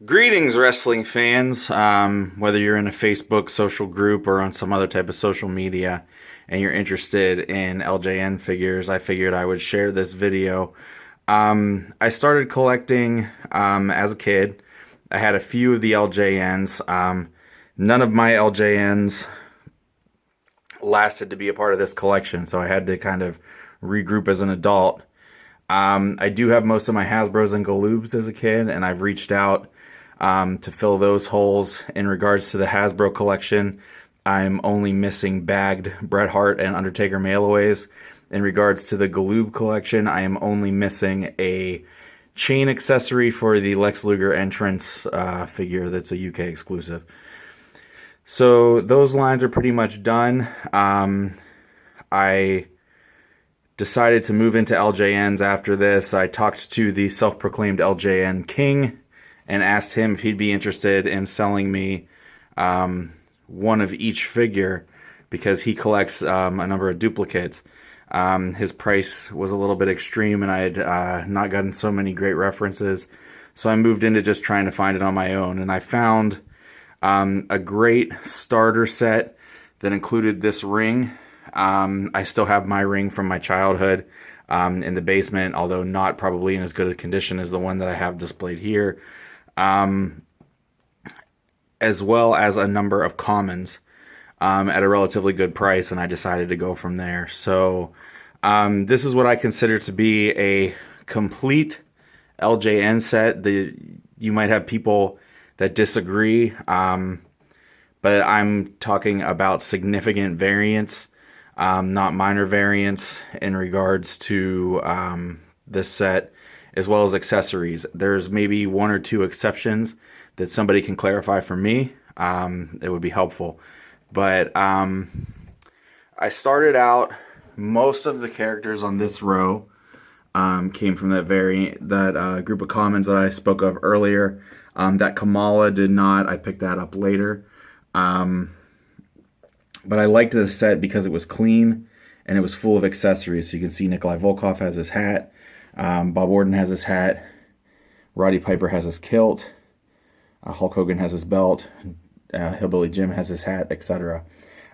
Greetings, wrestling fans. Whether you're in a Facebook social group or on some other type of social media and you're interested in LJN figures, I figured I would share this video. I started collecting as a kid. I had a few of the LJNs. None of my LJNs lasted to be a part of this collection, so I had to kind of regroup as an adult. I do have most of my Hasbros and Galoobs as a kid, and I've reached out to fill those holes. In regards to the Hasbro collection, I'm only missing bagged Bret Hart and Undertaker mailaways. In regards to the Galoob collection, I am only missing a chain accessory for the Lex Luger entrance figure that's a UK exclusive. So those lines are pretty much done. I decided to move into LJNs after this. I talked to the self-proclaimed LJN King and asked him if he'd be interested in selling me one of each figure, because he collects a number of duplicates. His price was a little bit extreme, and I had not gotten so many great references, so I moved into just trying to find it on my own. And I found a great starter set that included this ring. I still have my ring from my childhood in the basement, although not probably in as good a condition as the one that I have displayed here. As well as a number of commons at a relatively good price, and I decided to go from there. So this is what I consider to be a complete LJN set. You might have people that disagree, but I'm talking about significant variants, not minor variants, in regards to this set, as well as accessories. There's maybe one or two exceptions that somebody can clarify for me. It would be helpful. But I started out, most of the characters on this row came from that group of commons that I spoke of earlier. That Kamala did not. I picked that up later. But I liked the set because it was clean and it was full of accessories. So you can see Nikolai Volkov has his hat. Bob Orton has his hat. Roddy Piper has his kilt. Hulk Hogan has his belt. Hillbilly Jim has his hat, etc.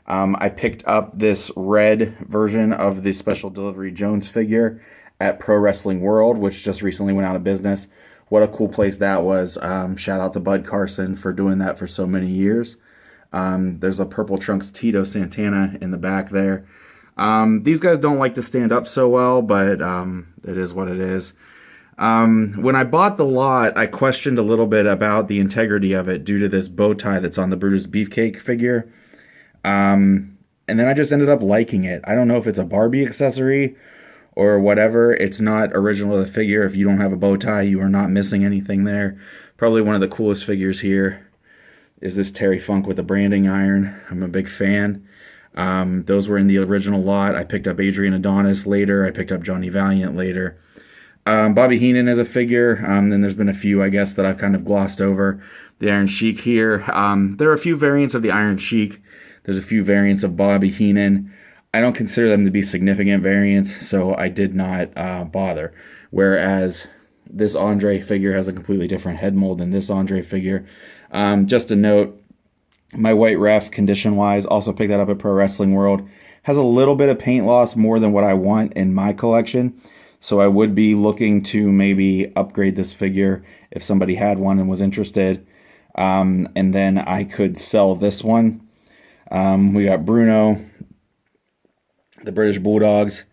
I picked up this red version of the Special Delivery Jones figure at Pro Wrestling World, which just recently went out of business. What a cool place that was. Shout out to Bud Carson for doing that for so many years. There's a Purple Trunks Tito Santana in the back there. These guys don't like to stand up so well, but it is what it is. When I bought the lot, I questioned a little bit about the integrity of it due to this bow tie that's on the Brutus Beefcake figure. And then I just ended up liking it. I don't know if it's a Barbie accessory or whatever. It's not original to the figure. If you don't have a bow tie, you are not missing anything there. Probably one of the coolest figures here is this Terry Funk with the branding iron. I'm a big fan. Those were in the original lot. I picked up Adrian Adonis later. I picked up Johnny Valiant later. Bobby Heenan as a figure. Then there's been a few, I guess, that I've kind of glossed over. The Iron Sheik here. There are a few variants of the Iron Sheik. There's a few variants of Bobby Heenan. I don't consider them to be significant variants, so I did not bother. Whereas this Andre figure has a completely different head mold than this Andre figure. Just a note, my white ref, condition-wise, also picked that up at Pro Wrestling World. Has a little bit of paint loss, more than what I want in my collection. So I would be looking to maybe upgrade this figure if somebody had one and was interested. And then I could sell this one. We got Bruno, the British Bulldogs.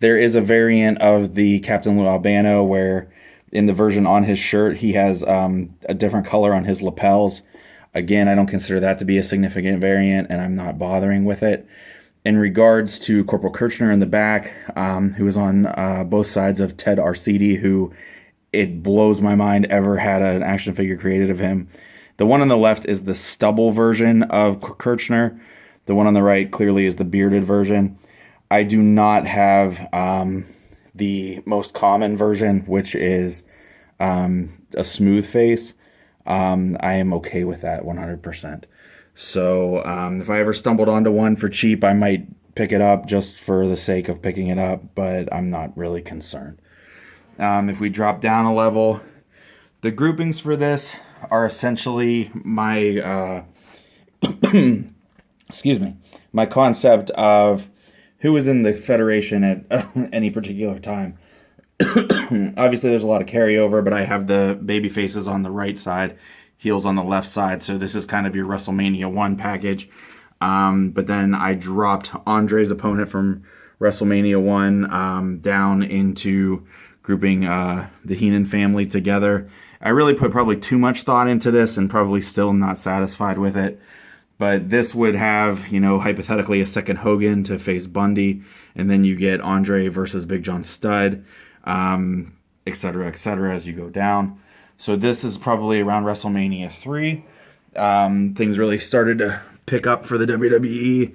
There is a variant of the Captain Lou Albano where in the version on his shirt, he has a different color on his lapels. Again, I don't consider that to be a significant variant, and I'm not bothering with it. In regards to Corporal Kirchner in the back, who was on both sides of Ted Arcidi, who it blows my mind ever had an action figure created of him. The one on the left is the stubble version of Kirchner. The one on the right clearly is the bearded version. I do not have the most common version, which is a smooth face. I am okay with that 100%. So if I ever stumbled onto one for cheap, I might pick it up just for the sake of picking it up, but I'm not really concerned. If we drop down a level, the groupings for this are essentially my, excuse me, my concept of who is in the Federation at any particular time. Obviously, there's a lot of carryover, but I have the baby faces on the right side, heels on the left side, so this is kind of your WrestleMania 1 package. But then I dropped Andre's opponent from WrestleMania 1 down into grouping the Heenan family together. I really put probably too much thought into this and probably still not satisfied with it. But this would have, you know, hypothetically a second Hogan to face Bundy, and then you get Andre versus Big John Studd, et cetera, as you go down. So this is probably around WrestleMania 3. Things really started to pick up for the WWE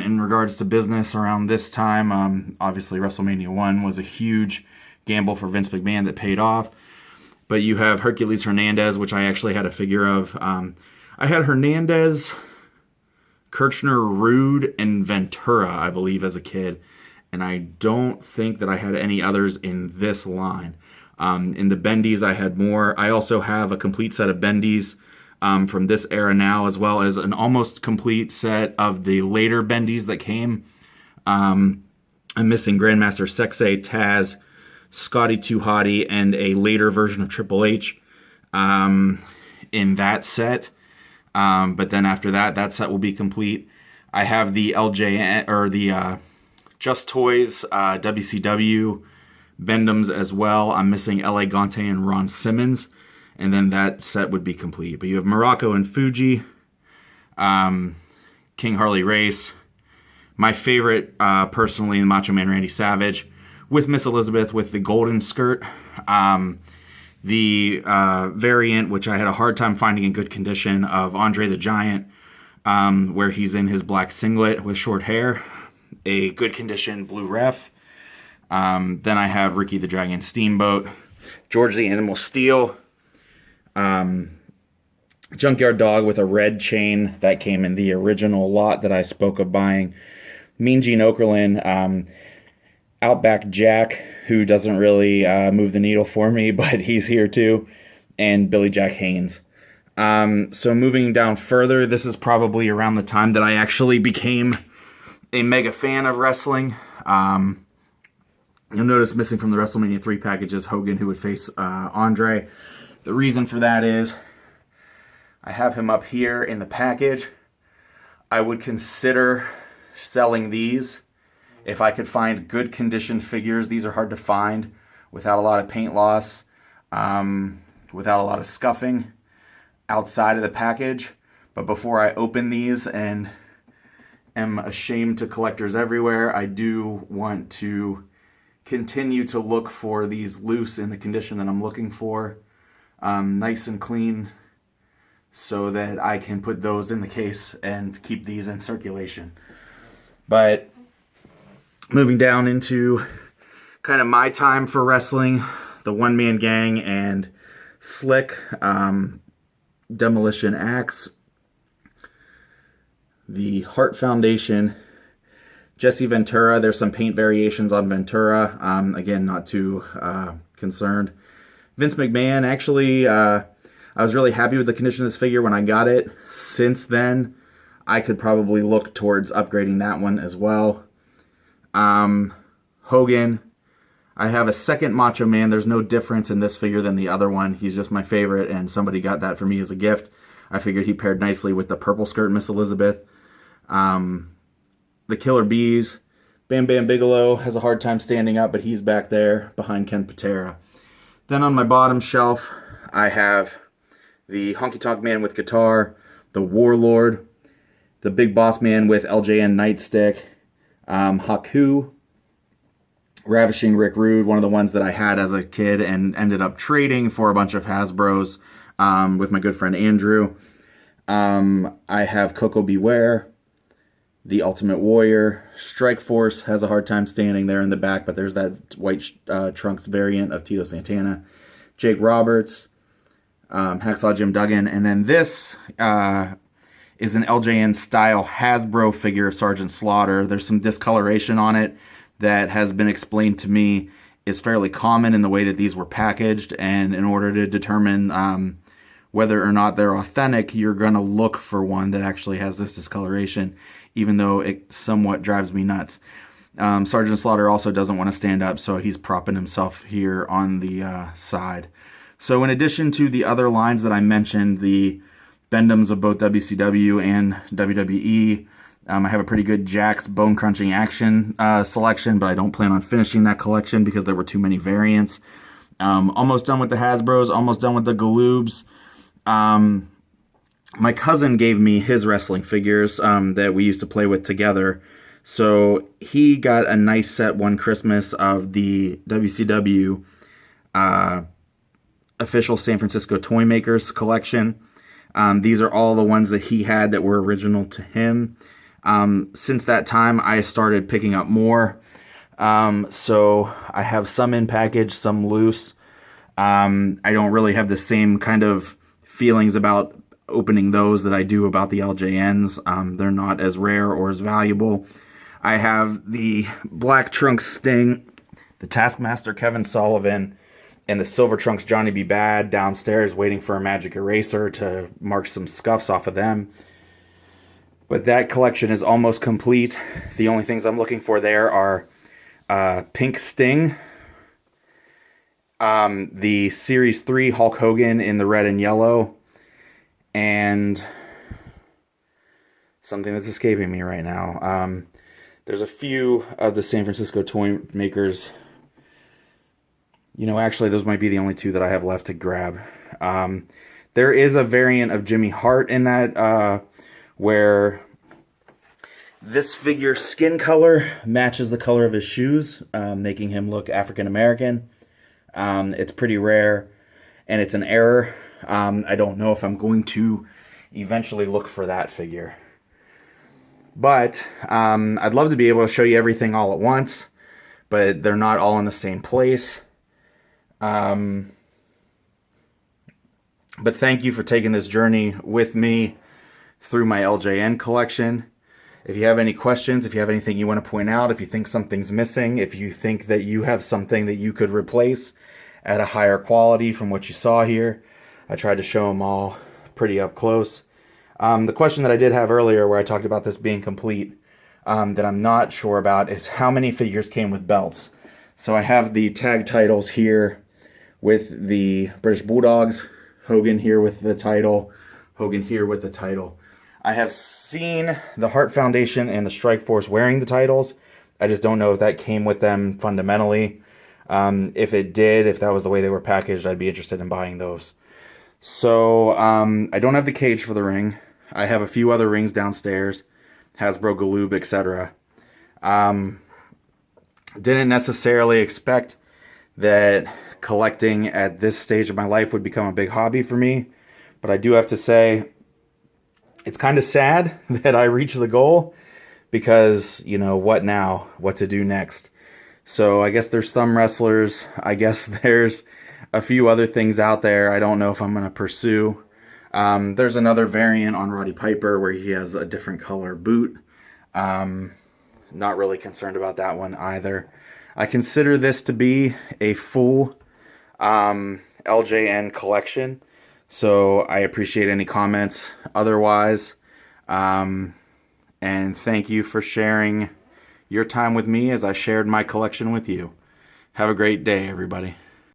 in regards to business around this time. Obviously, WrestleMania 1 was a huge gamble for Vince McMahon that paid off. But you have Hercules Hernandez, which I actually had a figure of. I had Hernandez, Kirchner, Rude, and Ventura, I believe, as a kid. And I don't think that I had any others in this line. In the Bendies, I had more. I also have a complete set of Bendies from this era now, as well as an almost complete set of the later Bendies that came. I'm missing Grandmaster Sexay, Taz, Scotty 2 Hotty, and a later version of Triple H in that set. But then after that, that set will be complete. I have the LJN, or the Just Toys WCW Bendhams as well. I'm missing LA Gante and Ron Simmons, and then that set would be complete. But you have Morocco and Fuji, King Harley Race, my favorite personally, Macho Man Randy Savage, with Miss Elizabeth with the golden skirt. The variant, which I had a hard time finding in good condition, of Andre the Giant, where he's in his black singlet with short hair, a good condition blue ref. Then I have Ricky the Dragon Steamboat, George the Animal Steel, Junkyard Dog with a red chain that came in the original lot that I spoke of buying, Mean Gene Okerlund, Outback Jack, who doesn't really move the needle for me, but he's here too, and Billy Jack Haynes. So moving down further, this is probably around the time that I actually became a mega fan of wrestling. You'll notice missing from the WrestleMania 3 packages Hogan, who would face Andre. The reason for that is I have him up here in the package. I would consider selling these if I could find good condition figures. These are hard to find without a lot of paint loss, without a lot of scuffing outside of the package. But before I open these and am ashamed to collectors everywhere, I do want to continue to look for these loose in the condition that I'm looking for, nice and clean, so that I can put those in the case and keep these in circulation. But moving down into kind of my time for wrestling, the One Man Gang and Slick, Demolition Axe, the Hart Foundation, Jesse Ventura. There's some paint variations on Ventura. Again, not too concerned. Vince McMahon, actually, I was really happy with the condition of this figure when I got it. Since then, I could probably look towards upgrading that one as well. Hogan, I have a second Macho Man. There's no difference in this figure than the other one. He's just my favorite, and somebody got that for me as a gift. I figured he paired nicely with the purple skirt Miss Elizabeth. The Killer Bees, Bam Bam Bigelow has a hard time standing up, but he's back there behind Ken Patera. Then on my bottom shelf, I have the Honky Tonk Man with guitar, the Warlord, the Big Boss Man with LJN Nightstick, Haku, Ravishing Rick Rude, one of the ones that I had as a kid and ended up trading for a bunch of Hasbros with my good friend Andrew. I have Coco Beware, the Ultimate Warrior, Strike Force has a hard time standing there in the back, but there's that white trunks variant of Tito Santana, Jake Roberts, Hacksaw Jim Duggan, and then this is an LJN style Hasbro figure of Sergeant Slaughter. There's some discoloration on it that has been explained to me is fairly common in the way that these were packaged, and in order to determine whether or not they're authentic, you're going to look for one that actually has this discoloration, even though it somewhat drives me nuts. Sergeant Slaughter also doesn't want to stand up, so he's propping himself here on the side. So in addition to the other lines that I mentioned, the Bendhams of both WCW and WWE, I have a pretty good Jack's Bone Crunching Action selection, but I don't plan on finishing that collection because there were too many variants. Almost done with the Hasbros, almost done with the Galoobs. My cousin gave me his wrestling figures that we used to play with together. So he got a nice set one Christmas of the WCW official San Francisco Toy Makers collection. These are all the ones that he had that were original to him. Since that time, I started picking up more. So I have some in package, some loose. I don't really have the same kind of feelings about opening those that I do about the LJNs. They're not as rare or as valuable. I have the Black Trunks Sting, the Taskmaster Kevin Sullivan, and the Silver Trunks Johnny B. Bad downstairs waiting for a magic eraser to mark some scuffs off of them. But that collection is almost complete. The only things I'm looking for there are Pink Sting, the Series 3 Hulk Hogan in the red and yellow, and something that's escaping me right now. There's a few of the San Francisco Toy Makers. You know, actually, those might be the only two that I have left to grab. There is a variant of Jimmy Hart in that where this figure's skin color matches the color of his shoes, making him look African American. It's pretty rare, and it's an error. I don't know if I'm going to eventually look for that figure. But I'd love to be able to show you everything all at once, but they're not all in the same place. But thank you for taking this journey with me through my LJN collection. If you have any questions, if you have anything you want to point out, if you think something's missing, if you think that you have something that you could replace at a higher quality from what you saw here, I tried to show them all pretty up close. The question that I did have earlier where I talked about this being complete that I'm not sure about is how many figures came with belts. So I have the tag titles here with the British Bulldogs, Hogan here with the title, Hogan here with the title. I have seen the Hart Foundation and the Strike Force wearing the titles. I just don't know if that came with them fundamentally. If it did, if that was the way they were packaged, I'd be interested in buying those. So I don't have the cage for the ring. I have a few other rings downstairs, Hasbro, Galoob, etc. Didn't necessarily expect that collecting at this stage of my life would become a big hobby for me, but I do have to say it's kind of sad that I reached the goal because, you know, what now? What to do next? So I guess there's thumb wrestlers. I guess there's a few other things out there I don't know if I'm going to pursue. There's another variant on Roddy Piper where he has a different color boot. Not really concerned about that one either. I consider this to be a full LJN collection. So I appreciate any comments otherwise. And thank you for sharing your time with me as I shared my collection with you. Have a great day, everybody.